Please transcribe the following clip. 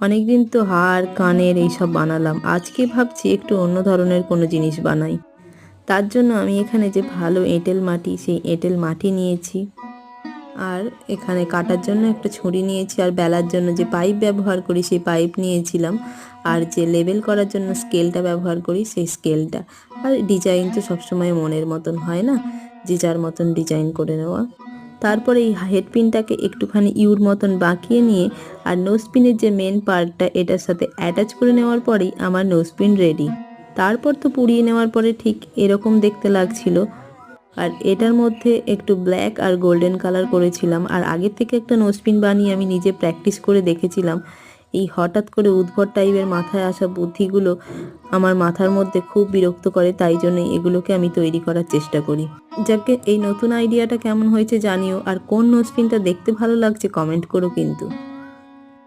অনেকদিন তো হার কানের এইসব বানালাম, আজকে ভাবছি একটু অন্য ধরনের কোনো জিনিস বানাই। তার জন্য আমি এখানে যে ভালো এঁটেল মাটি, সেই এঁটেল মাটি নিয়েছি। আর এখানে কাটার জন্য একটা ছুরি নিয়েছি, আর বেলার জন্য যে পাইপ ব্যবহার করি সেই পাইপ নিয়েছিলাম, আর যে লেবেল করার জন্য স্কেলটা ব্যবহার করি সেই স্কেলটা। আর ডিজাইন তো সবসময় মনের মতন হয় না, যে যার মতন ডিজাইন করে নেওয়া। তারপরে এই হেডপিনটাকে একটুখানি ইউর মতন বাঁকিয়ে নিয়ে আর নোজপিনের যে মেন পার্টটা এটার সাথে অ্যাটাচ করে নেওয়ার পরেই আমার নোজপিন রেডি। তারপর তো পুড়িয়ে নেওয়ার পরে ঠিক এরকম দেখতে লাগছিল। আর এটার মধ্যে একটু ব্ল্যাক আর গোল্ডেন কালার করেছিলাম। আর আগের থেকে একটা নোজপিন বানিয়ে আমি নিজে প্র্যাকটিস করে দেখেছিলাম। এই হঠাৎ করে উদ্ভট টাইপের মাথায় আসা বুদ্ধিগুলো আমার মাথার মধ্যে খুব বিরক্ত করে, তাই জন্য এগুলোকে আমি তৈরি করার চেষ্টা করি। যাকে এই নতুন আইডিয়াটা কেমন হয়েছে জানিও, আর কোন নোজপিনটা দেখতে ভালো লাগছে কমেন্ট করো কিন্তু।